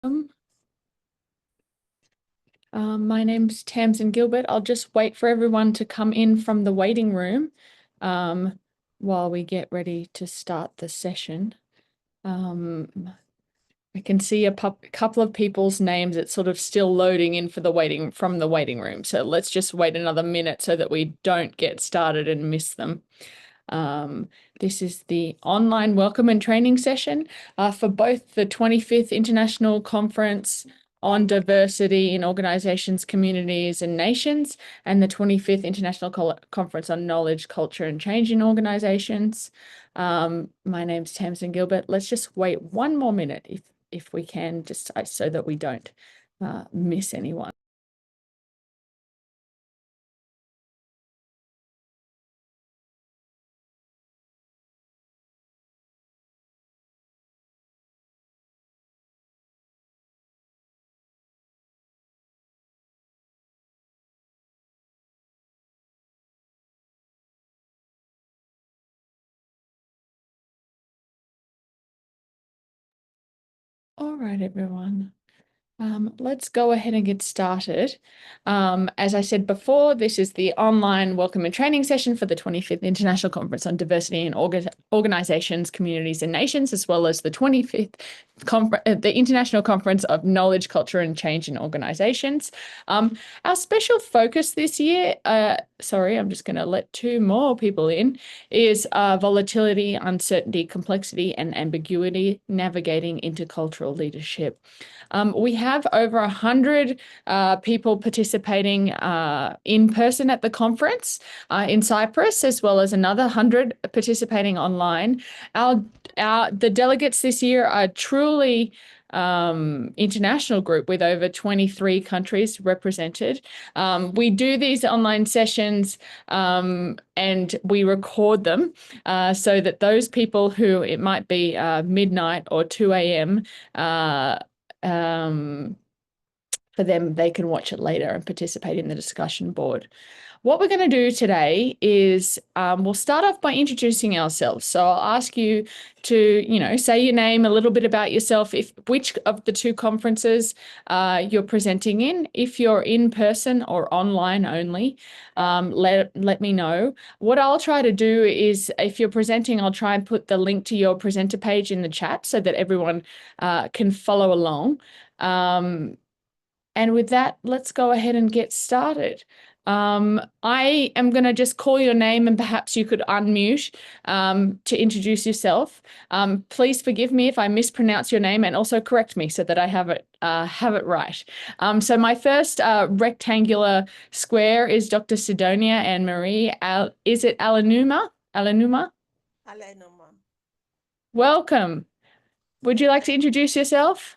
My name's Tamsin Gilbert. I'll just wait for everyone to come in from the waiting room while we get ready to start the session. I can see a couple of people's names. It's sort of still loading in for from the waiting room. So let's just wait another minute so that we don't get started and miss them. This is the online welcome and training session for both the 25th International Conference on Diversity in Organizations, Communities and Nations and the 25th International Conference on Knowledge, Culture and Change in Organizations. My name's Tamsin Gilbert. Let's just wait one more minute if we can, just so that we don't miss anyone. All right, everyone. Let's go ahead and get started. As I said before, this is the online welcome and training session for the 25th International Conference on Diversity in Organizations, Communities and Nations, as well as the 25th the International Conference of Knowledge, Culture and Change in Organizations. Our special focus this year, sorry, I'm just going to let two more people in, is volatility, uncertainty, complexity and ambiguity, navigating intercultural leadership. We have over 100 people participating in person at the conference in Cyprus, as well as another 100 participating online. The delegates this year are truly international group with over 23 countries represented. We do these online sessions and we record them so that those people who it might be midnight or 2 a.m. For them, they can watch it later and participate in the discussion board. What we're going to do today is we'll start off by introducing ourselves. So I'll ask you to, say your name, a little bit about yourself, which of the two conferences you're presenting in. If you're in person or online only, let me know. What I'll try to do is, if you're presenting, I'll try and put the link to your presenter page in the chat so that everyone can follow along. And with that, let's go ahead and get started. I am going to just call your name and perhaps you could unmute to introduce yourself. Please forgive me if I mispronounce your name and also correct me so that I have it right. So my first rectangular square is Dr. Sidonia Anne Marie. Is it Alanuma? Alanuma? Alanuma. Welcome. Would you like to introduce yourself?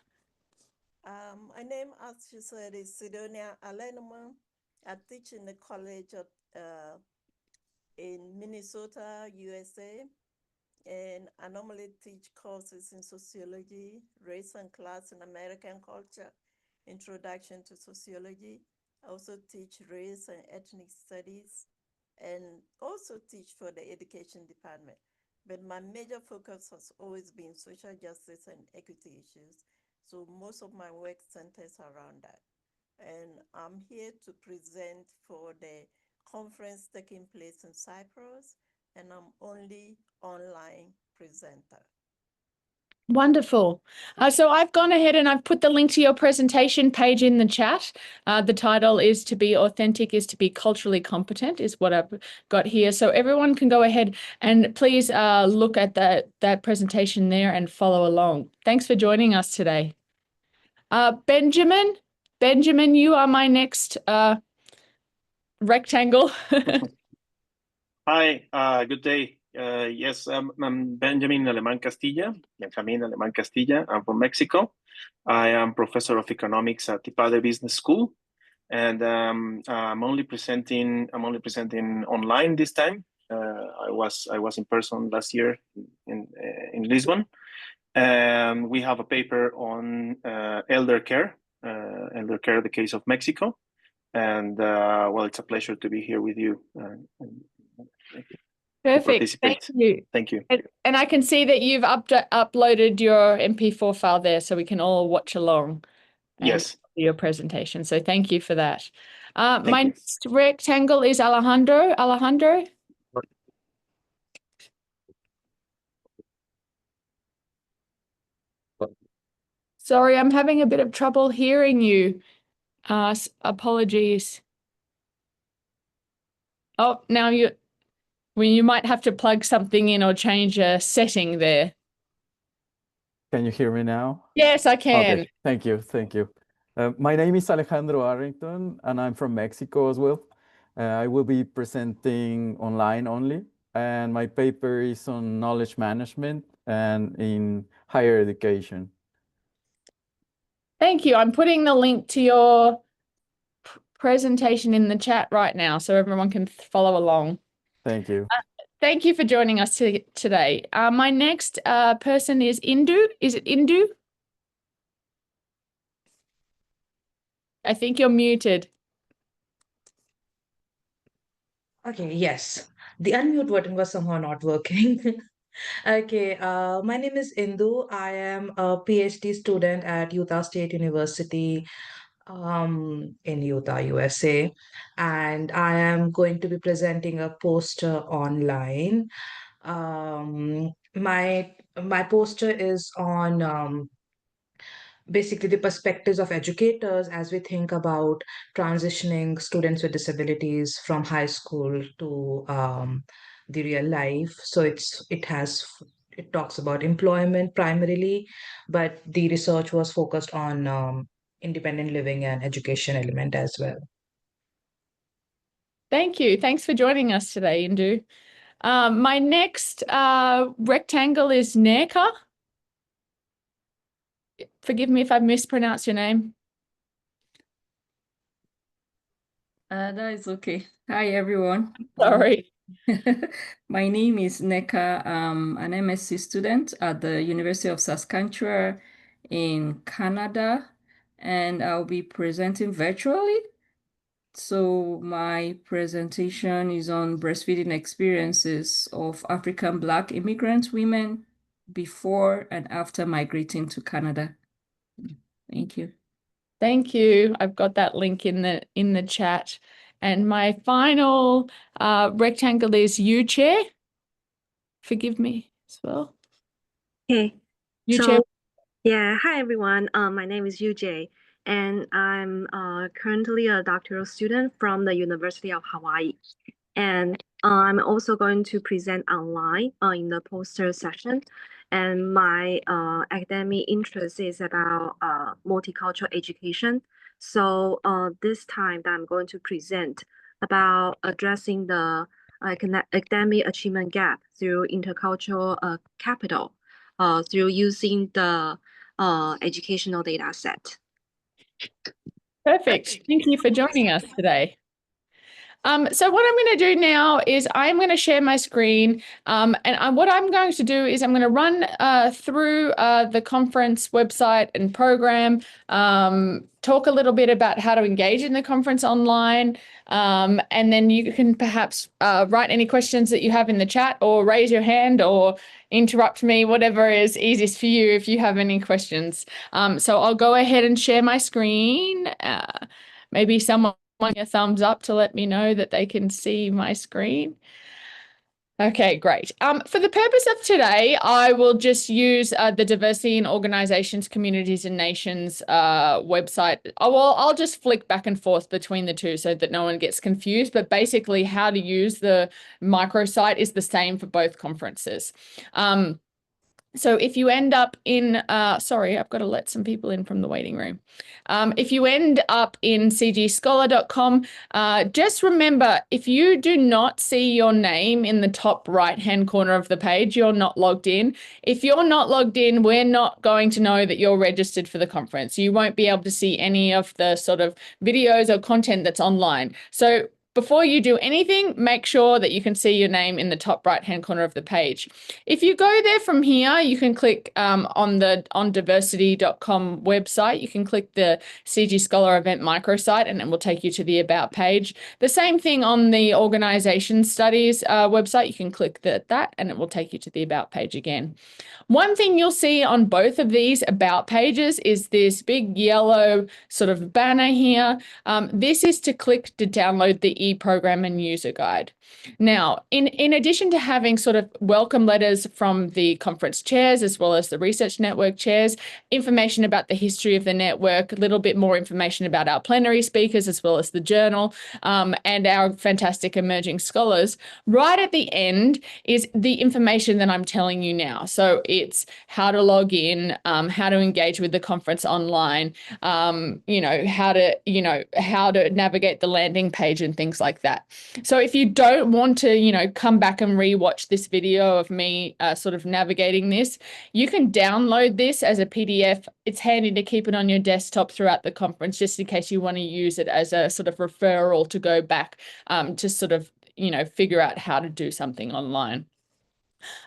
My name, as you said, is Sidonia Alanuma. I teach in the college in Minnesota, USA, and I normally teach courses in sociology, race and class and American culture, introduction to sociology. I also teach race and ethnic studies, and also teach for the education department. But my major focus has always been social justice and equity issues. So most of my work centers around that. And I'm here to present for the conference taking place in Cyprus, and I'm only online presenter. Wonderful. So I've gone ahead and I've put the link to your presentation page in the chat. The title is "To be authentic is to be culturally competent" is what I've got here. So everyone can go ahead and please look at that presentation there and follow along. Thanks for joining us today. Benjamin, you are my next rectangle. Hi, good day. Yes, I'm Benjamin Aleman Castilla. I'm from Mexico. I am professor of economics at the Padre Business School, and I'm only presenting online this time. I was in person last year in Lisbon, and we have a paper on elder care, the case of Mexico. And well, it's a pleasure to be here with you. Perfect. participate. Thank you. Thank you. And I can see that you've uploaded your MP4 file there so we can all watch along and Yes. your presentation. So thank you for that. Thank My you. next rectangle is Alejandro. Alejandro? Sorry, I'm having a bit of trouble hearing you. Apologies. Oh, now you might have to plug something in or change a setting there. Can you hear me now? Yes, I can. Okay, thank you, thank you. My name is Alejandro Arrington, and I'm from Mexico as well. I will be presenting online only, and my paper is on knowledge management and in higher education. Thank you. I'm putting the link to your presentation in the chat right now so everyone can follow along. Thank you. Thank you for joining us today. My next person is Indu. Is it Indu? I think you're muted. Okay, yes. The unmute button was somehow not working. Okay, my name is Indu. I am a PhD student at Utah State University in Utah, USA. And I am going to be presenting a poster online. My poster is on basically the perspectives of educators as we think about transitioning students with disabilities from high school to the real life. So it talks about employment primarily, but the research was focused on independent living and education element as well. Thank you. Thanks for joining us today, Indu. My next rectangle is Neka. Forgive me if I mispronounce your name. That is okay. Hi, everyone. Sorry. My name is Neka. I'm an MSc student at the University of Saskatchewan in Canada, and I'll be presenting virtually. So my presentation is on breastfeeding experiences of African Black immigrant women before and after migrating to Canada. Thank you. Thank you. I've got that link in the chat. And my final rectangle is you, Chair. Forgive me as well. Okay. You, So, Chair. yeah, hi everyone. My name is UJ, and I'm currently a doctoral student from the University of Hawaii. And I'm also going to present online in the poster session. And my academic interest is about multicultural education. So this time that I'm going to present about addressing the academic achievement gap through intercultural capital through using the educational data set. Perfect. Thank you for joining us today. So what I'm going to do now is I'm going to share my screen, and what I'm going to do is I'm going to run through the conference website and program, talk a little bit about how to engage in the conference online, and then you can perhaps write any questions that you have in the chat or raise your hand or interrupt me, whatever is easiest for you if you have any questions. So I'll go ahead and share my screen. Maybe someone a thumbs up to let me know that they can see my screen. Okay, great. For the purpose of today, I will just use the Diversity in Organizations, Communities and Nations website. I'll just flick back and forth between the two so that no one gets confused. But basically, how to use the microsite is the same for both conferences. So if you end up in, sorry, I've got to let some people in from the waiting room. If you end up in cgscholar.com, just remember, if you do not see your name in the top right-hand corner of the page, you're not logged in. If you're not logged in, we're not going to know that you're registered for the conference. You won't be able to see any of the sort of videos or content that's online. So before you do anything, make sure that you can see your name in the top right-hand corner of the page. If you go there from here, you can click on diversity.com website. You can click the CG Scholar event microsite, and it will take you to the About page. The same thing on the Organization Studies website. You can click that, and it will take you to the About page again. One thing you'll see on both of these About pages is this big yellow sort of banner here. This is to click to download the e-program and user guide. Now, in addition to having sort of welcome letters from the conference chairs as well as the research network chairs, information about the history of the network, a little bit more information about our plenary speakers as well as the journal, and our fantastic emerging scholars, right at the end is the information that I'm telling you now. So it's how to log in, how to engage with the conference online, how to navigate the landing page and things like that. So if you don't want to, come back and rewatch this video of me sort of navigating this, you can download this as a PDF. It's handy to keep it on your desktop throughout the conference, just in case you want to use it as a sort of referral to go back to sort of, figure out how to do something online.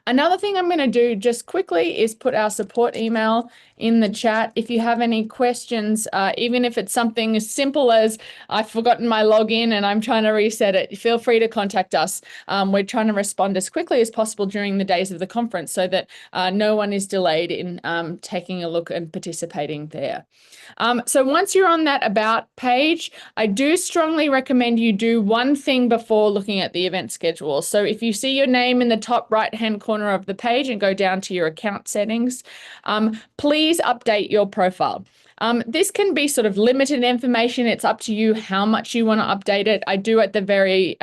Another thing I'm going to do just quickly is put our support email in the chat. If you have any questions, even if it's something as simple as I've forgotten my login and I'm trying to reset it, feel free to contact us. We're trying to respond as quickly as possible during the days of the conference so that no one is delayed in taking a look and participating there. So once you're on that About page, I do strongly recommend you do one thing before looking at the event schedule. So if you see your name in the top right-hand corner of the page and go down to your account settings, please update your profile. This can be sort of limited information. It's up to you how much you want to update it. I do at the very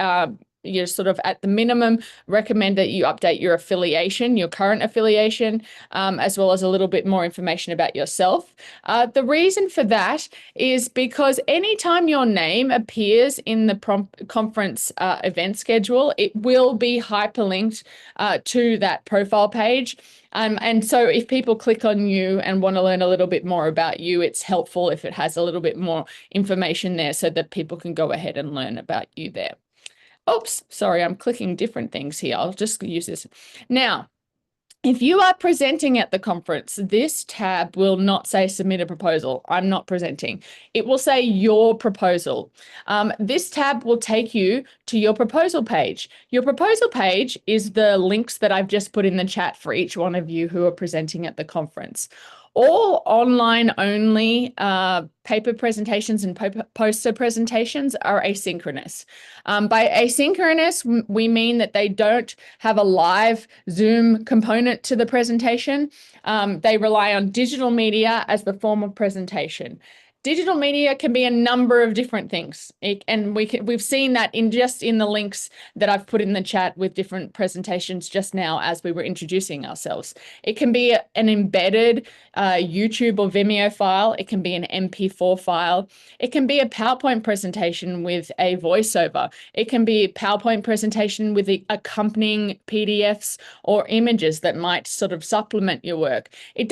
sort of at the minimum recommend that you update your affiliation, your current affiliation, as well as a little bit more information about yourself. The reason for that is because anytime your name appears in the conference event schedule, it will be hyperlinked to that profile page. And so if people click on you and want to learn a little bit more about you, it's helpful if it has a little bit more information there so that people can go ahead and learn about you there. Oops, sorry, I'm clicking different things here. I'll just use this. Now, if you are presenting at the conference, this tab will not say submit a proposal. I'm not presenting. It will say your proposal. This tab will take you to your proposal page. Your proposal page is the links that I've just put in the chat for each one of you who are presenting at the conference. All online only paper presentations and poster presentations are asynchronous. By asynchronous, we mean that they don't have a live Zoom component to the presentation. They rely on digital media as the form of presentation. Digital media can be a number of different things, and we've seen that in the links that I've put in the chat with different presentations just now as we were introducing ourselves. It can be an embedded YouTube or Vimeo file. It can be an MP4 file. It can be a PowerPoint presentation with a voiceover. It can be a PowerPoint presentation with the accompanying PDFs or images that might sort of supplement your work. It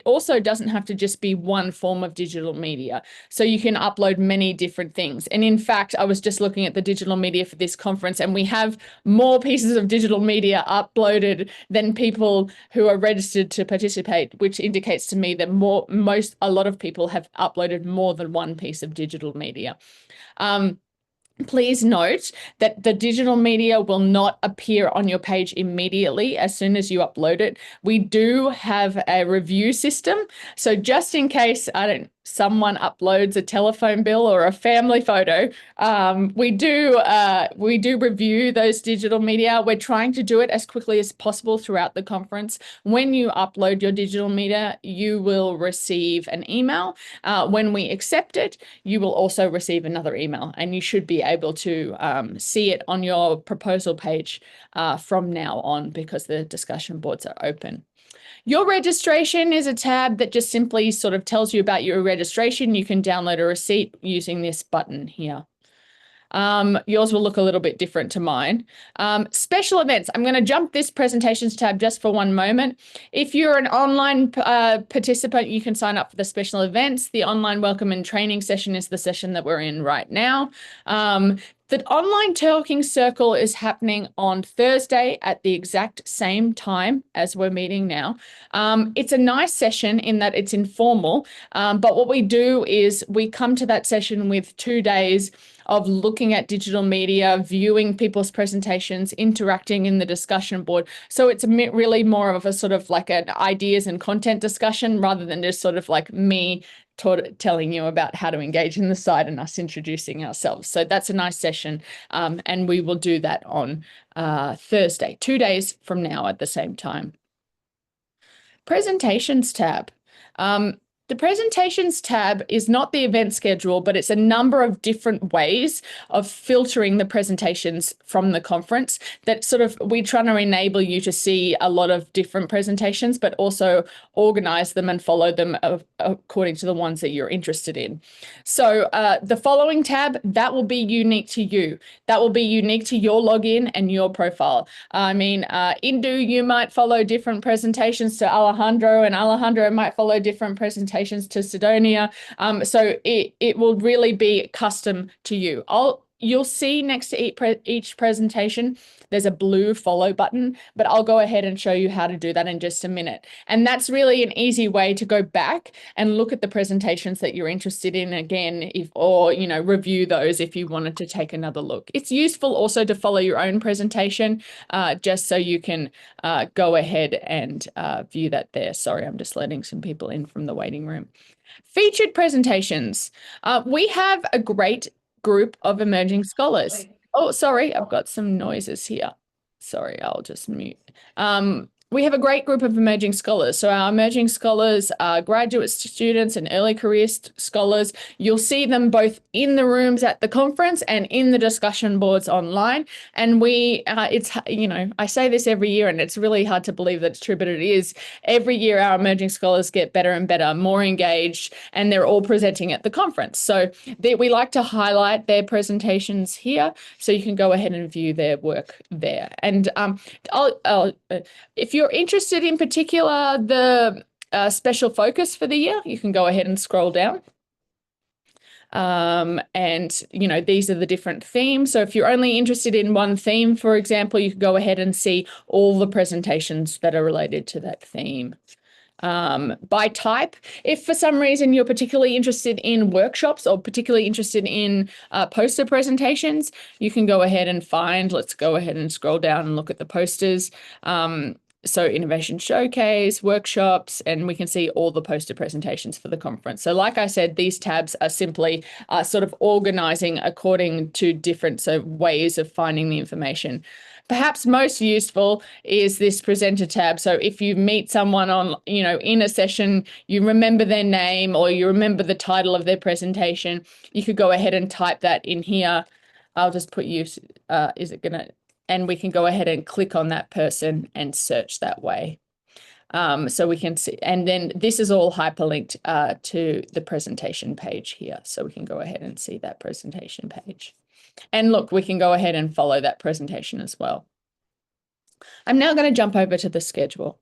also doesn't have to just be one form of digital media. So you can upload many different things. And in fact, I was just looking at the digital media for this conference, and we have more pieces of digital media uploaded than people who are registered to participate, which indicates to me that a lot of people have uploaded more than one piece of digital media. Please note that the digital media will not appear on your page immediately as soon as you upload it. We do have a review system. So just in case someone uploads a telephone bill or a family photo, we do review those digital media. We're trying to do it as quickly as possible throughout the conference. When you upload your digital media, you will receive an email. When we accept it, you will also receive another email, and you should be able to see it on your proposal page from now on, because the discussion boards are open. Your registration is a tab that just simply sort of tells you about your registration. You can download a receipt using this button here. Yours will look a little bit different to mine. Special events. I'm going to jump this presentations tab just for one moment. If you're an online participant, you can sign up for the special events. The online welcome and training session is the session that we're in right now. The online talking circle is happening on Thursday at the exact same time as we're meeting now. It's a nice session in that it's informal, but what we do is we come to that session with 2 days of looking at digital media, viewing people's presentations, interacting in the discussion board. So it's really more of a sort of like an ideas and content discussion rather than just sort of like me telling you about how to engage in the site and us introducing ourselves. So that's a nice session. And we will do that on Thursday, 2 days from now at the same time. Presentations tab. The presentations tab is not the event schedule, but it's a number of different ways of filtering the presentations from the conference that sort of we're trying to enable you to see a lot of different presentations, but also organize them and follow them according to the ones that you're interested in. So the following tab, that will be unique to you. That will be unique to your login and your profile. I mean, Indu, you might follow different presentations to Alejandro, and Alejandro might follow different presentations to Sidonia. So it will really be custom to you. You'll see next to each presentation, there's a blue follow button, but I'll go ahead and show you how to do that in just a minute. And that's really an easy way to go back and look at the presentations that you're interested in again, or review those if you wanted to take another look. It's useful also to follow your own presentation, just so you can go ahead and view that there. Sorry, I'm just letting some people in from the waiting room. Featured presentations. We have a great group of emerging scholars. Oh, sorry, I've got some noises here. Sorry, I'll just mute. We have a great group of emerging scholars. So our emerging scholars are graduate students and early career scholars. You'll see them both in the rooms at the conference and in the discussion boards online. And I say this every year and it's really hard to believe that it's true, but it is. Every year our emerging scholars get better and better, more engaged, and they're all presenting at the conference. So we like to highlight their presentations here, so you can go ahead and view their work there. And if you're interested in particular the special focus for the year, you can go ahead and scroll down. And these are the different themes. So if you're only interested in one theme, for example, you can go ahead and see all the presentations that are related to that theme. By type, if for some reason you're particularly interested in workshops or particularly interested in poster presentations, you can go ahead and let's go ahead and scroll down and look at the posters. So innovation showcase, workshops, and we can see all the poster presentations for the conference. So like I said, these tabs are simply sort of organizing according to different ways of finding the information. Perhaps most useful is this presenter tab. So if you meet someone on, in a session, you remember their name or you remember the title of their presentation, you could go ahead and type that in here. I'll just put and we can go ahead and click on that person and search that way. So we can see, and then this is all hyperlinked to the presentation page here. So we can go ahead and see that presentation page. And look, we can go ahead and follow that presentation as well. I'm now going to jump over to the schedule.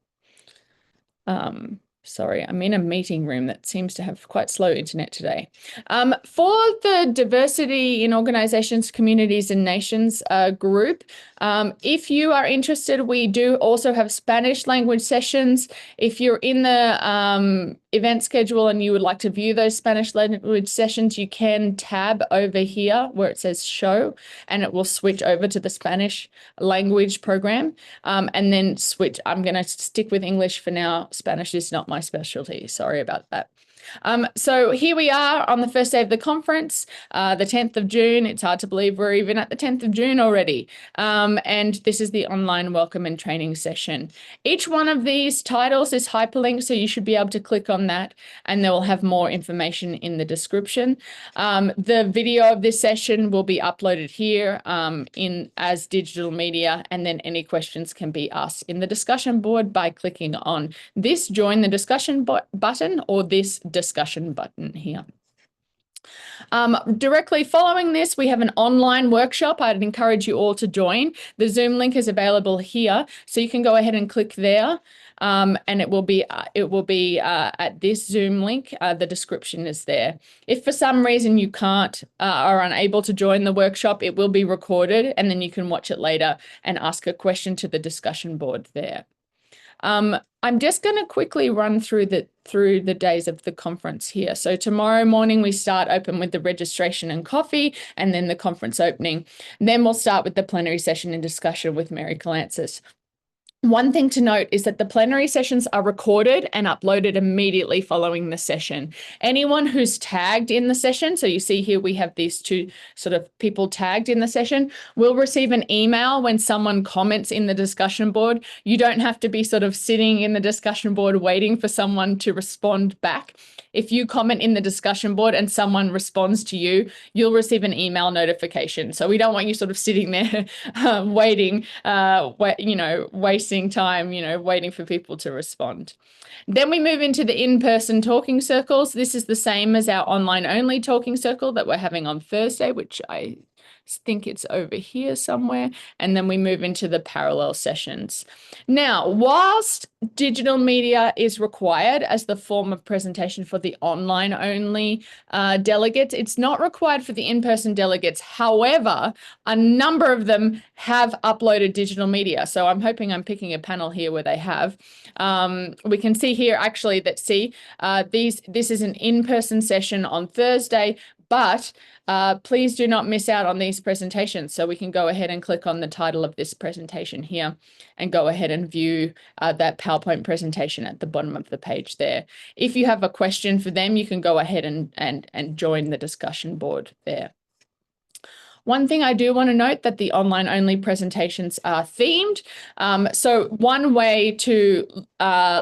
Sorry, I'm in a meeting room that seems to have quite slow internet today. For the Diversity in Organizations, Communities and Nations group, if you are interested, we do also have Spanish language sessions. If you're in the event schedule and you would like to view those Spanish language sessions, you can tab over here where it says show, and it will switch over to the Spanish language program, and then switch. I'm going to stick with English for now. Spanish is not my specialty. Sorry about that. So here we are on the first day of the conference, the 10th of June. It's hard to believe we're even at the 10th of June already. And this is the online welcome and training session. Each one of these titles is hyperlinked, so you should be able to click on that and they will have more information in the description. The video of this session will be uploaded here as digital media, and then any questions can be asked in the discussion board by clicking on this join the discussion button or this discussion button here. Directly following this, we have an online workshop. I'd encourage you all to join. The Zoom link is available here, so you can go ahead and click there, and it will be at this Zoom link. The description is there. If for some reason you can't are unable to join the workshop, it will be recorded, and then you can watch it later and ask a question to the discussion board there. I'm just going to quickly run through the days of the conference here. So tomorrow morning we start open with the registration and coffee, and then the conference opening. And then we'll start with the plenary session and discussion with Mary Calancis. One thing to note is that the plenary sessions are recorded and uploaded immediately following the session. Anyone who's tagged in the session, so you see here we have these two sort of people tagged in the session, will receive an email when someone comments in the discussion board. You don't have to be sort of sitting in the discussion board waiting for someone to respond back. If you comment in the discussion board and someone responds to you, you'll receive an email notification. So we don't want you sort of sitting there waiting, wasting time, waiting for people to respond. Then we move into the in-person talking circles. This is the same as our online only talking circle that we're having on Thursday, which I think it's over here somewhere. And then we move into the parallel sessions. Now, whilst digital media is required as the form of presentation for the online only delegates, it's not required for the in-person delegates. However, a number of them have uploaded digital media. So I'm hoping I'm picking a panel here where they have. We can see here actually that this is an in-person session on Thursday, but please do not miss out on these presentations. So we can go ahead and click on the title of this presentation here and go ahead and view that PowerPoint presentation at the bottom of the page there. If you have a question for them, you can go ahead and join the discussion board there. One thing I do want to note that the online only presentations are themed. So one way to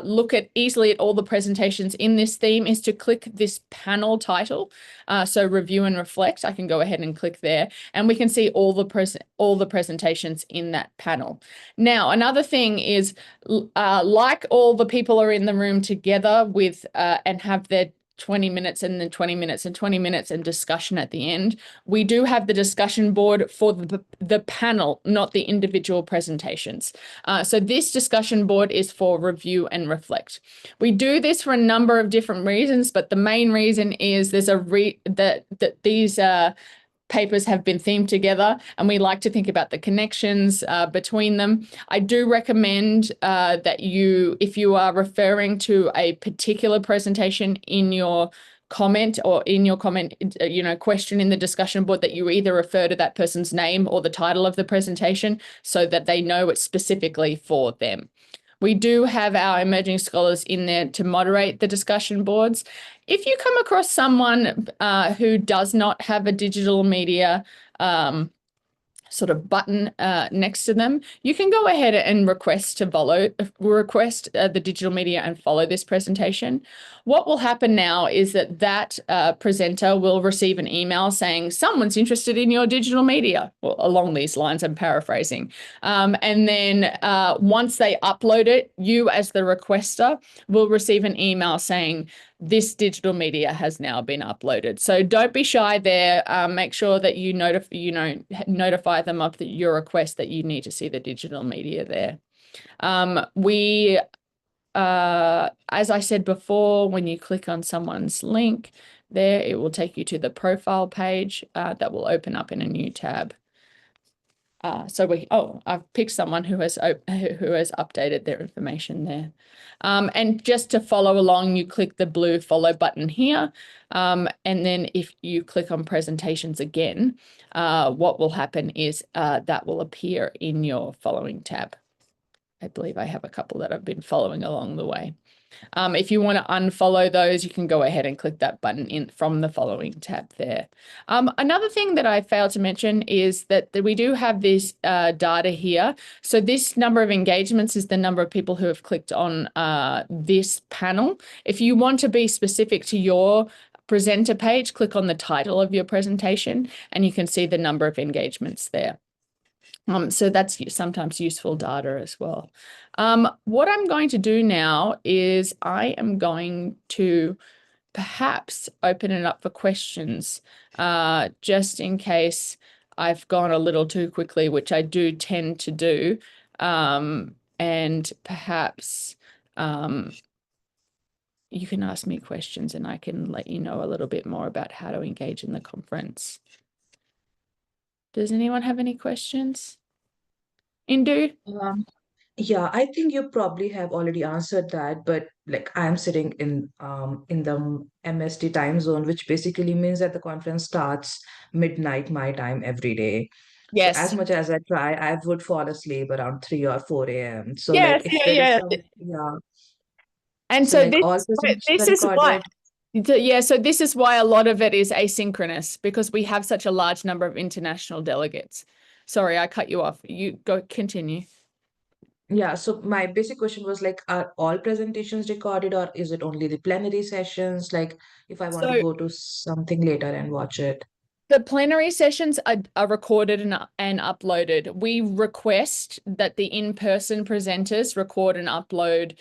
look easily at all the presentations in this theme is to click this panel title. So review and reflect. I can go ahead and click there, and we can see all the presentations in that panel. Now, another thing is, like all the people are in the room together with and have their 20 minutes and then 20 minutes and 20 minutes and discussion at the end. We do have the discussion board for the panel, not the individual presentations. So this discussion board is for review and reflect. We do this for a number of different reasons, but the main reason is there's that these papers have been themed together, and we like to think about the connections between them. I do recommend that if you are referring to a particular presentation in your comment or in your comment, question in the discussion board, that you either refer to that person's name or the title of the presentation so that they know it's specifically for them. We do have our emerging scholars in there to moderate the discussion boards. If you come across someone who does not have a digital media sort of button next to them, you can go ahead and request the digital media and follow this presentation. What will happen now is that presenter will receive an email saying someone's interested in your digital media, well, along these lines, I'm paraphrasing. And then once they upload it, you as the requester will receive an email saying this digital media has now been uploaded. So don't be shy there. Make sure that you notify them of your request that you need to see the digital media there. As I said before, when you click on someone's link there, it will take you to the profile page that will open up in a new tab. I've picked someone who has updated their information there. And just to follow along, you click the blue follow button here. And then if you click on presentations again, what will happen is that will appear in your following tab. I believe I have a couple that I've been following along the way. If you want to unfollow those, you can go ahead and click that button from the following tab there. Another thing that I failed to mention is that we do have this data here. So this number of engagements is the number of people who have clicked on this panel. If you want to be specific to your presenter page, click on the title of your presentation and you can see the number of engagements there. So that's sometimes useful data as well. What I'm going to do now is I am going to perhaps open it up for questions, just in case I've gone a little too quickly, which I do tend to do. And perhaps you can ask me questions and I can let you know a little bit more about how to engage in the conference. Does anyone have any questions? Indu? Yeah, I think you probably have already answered that, but like I'm sitting in the MST time zone, which basically means that the conference starts midnight my time every day. So as Yes. much as I try, I would fall asleep around 3 or 4 a.m. So Yes, like if there is yeah. some, yeah. And So so like all presentations this are is why, recorded. so this is why a lot of it is asynchronous, because we have such a large number of international delegates. Sorry, I cut you off. You go, continue. Yeah, so my basic question was like, are all presentations recorded or is it only the plenary sessions? Like if I want to So go to something later and watch it. the plenary sessions are recorded and uploaded. We request that the in-person presenters record and upload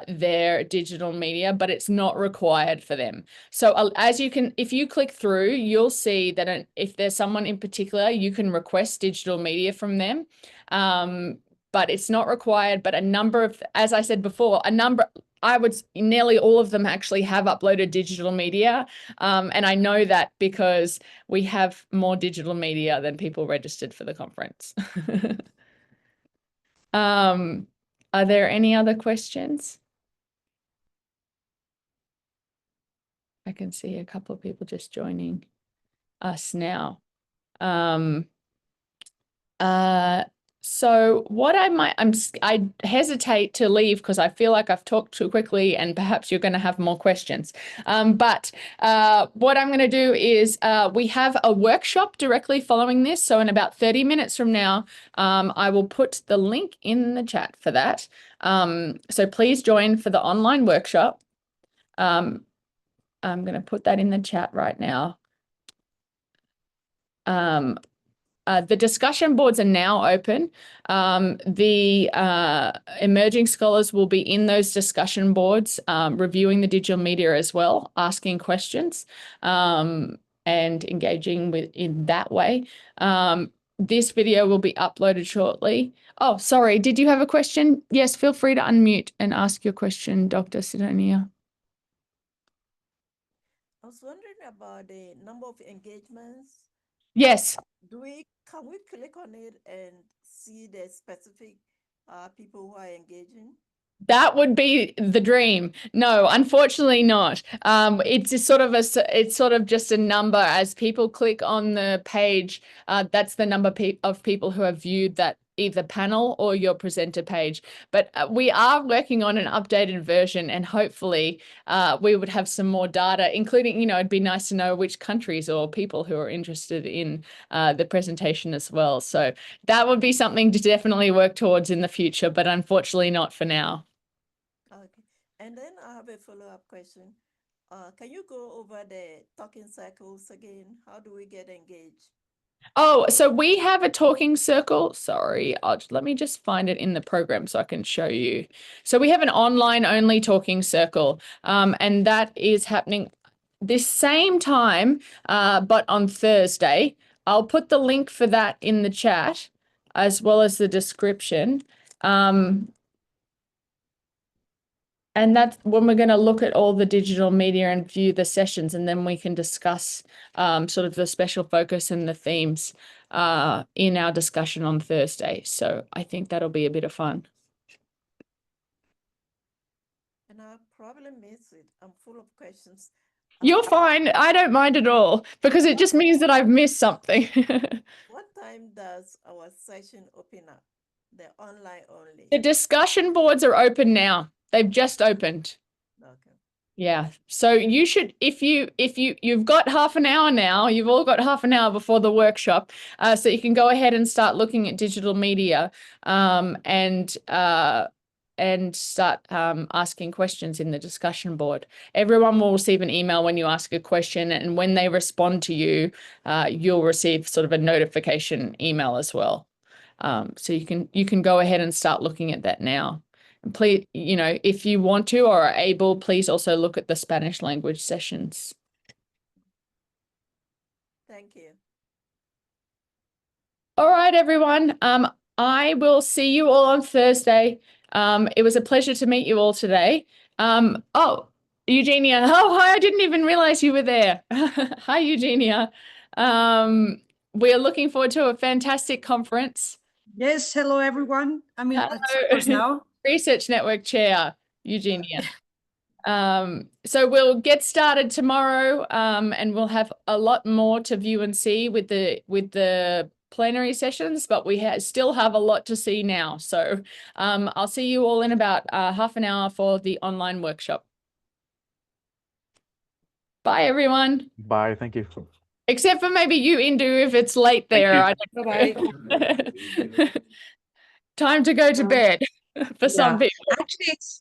their digital media, but it's not required for them. So as you can, if you click through, you'll see that if there's someone in particular, you can request digital media from them. But it's not required, but a number of, as I said before, nearly all of them actually have uploaded digital media. And I know that because we have more digital media than people registered for the conference. Are there any other questions? I can see a couple of people just joining us now. So what I hesitate to leave because I feel like I've talked too quickly and perhaps you're going to have more questions. But what I'm going to do is we have a workshop directly following this. So in about 30 minutes from now, I will put the link in the chat for that. So please join for the online workshop. I'm going to put that in the chat right now. The discussion boards are now open. The emerging scholars will be in those discussion boards, reviewing the digital media as well, asking questions, and engaging in that way. This video will be uploaded shortly. Oh, sorry. Did you have a question? Yes, feel free to unmute and ask your question, Dr. Sidonia. I was wondering about the number of engagements. Yes. Can we click on it and see the specific people who are engaging? That would be the dream. No, unfortunately not. It's sort of just a number as people click on the page. That's the number of people who have viewed that either panel or your presenter page. But we are working on an updated version, and hopefully we would have some more data, including, it'd be nice to know which countries or people who are interested in the presentation as well. So that would be something to definitely work towards in the future, but unfortunately not for now. Okay. And then I have a follow-up question. Can you go over the talking circles again? How do we get engaged? Oh, so we have a talking circle. Sorry, let me just find it in the program so I can show you. So we have an online only talking circle, and that is happening this same time, but on Thursday. I'll put the link for that in the chat as well as the description. And that's when we're going to look at all the digital media and view the sessions, and then we can discuss sort of the special focus and the themes in our discussion on Thursday. So I think that'll be a bit of fun. And I probably missed it. I'm full of questions. You're fine. I don't mind at all because it just means that I've missed something. What time does our session open up? The online only. The discussion boards are open now. They've just opened. Okay. Yeah. So you should, if you've got half an hour now, you've all got half an hour before the workshop, so you can go ahead and start looking at digital media, and start asking questions in the discussion board. Everyone will receive an email when you ask a question, and when they respond to you, you'll receive sort of a notification email as well. So you can go ahead and start looking at that now. Please, you know, if you want to or are able, please also look at the Spanish language sessions. Thank you. All right, everyone. I will see you all on Thursday. It was a pleasure to meet you all today. Oh, Eugenia. Oh, hi. I didn't even realize you were there. Hi, Eugenia. We are looking forward to a fantastic conference. Yes, hello everyone. I'm in Hello. Cyprus now. Research Network Chair, Eugenia. So we'll get started tomorrow, and we'll have a lot more to view and see with the plenary sessions, but we still have a lot to see now. So I'll see you all in about half an hour for the online workshop. Bye, everyone. Bye. Thank you. Except for maybe you, Indu, if it's late there. I don't know. Time to go to bed for some people.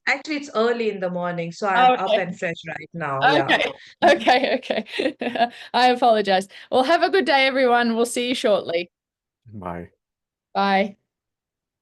Actually it's early in the morning, so I'm up and fresh right now. Yeah. Okay. I apologize. Well, have a good day, everyone. We'll see you shortly. Bye. Bye.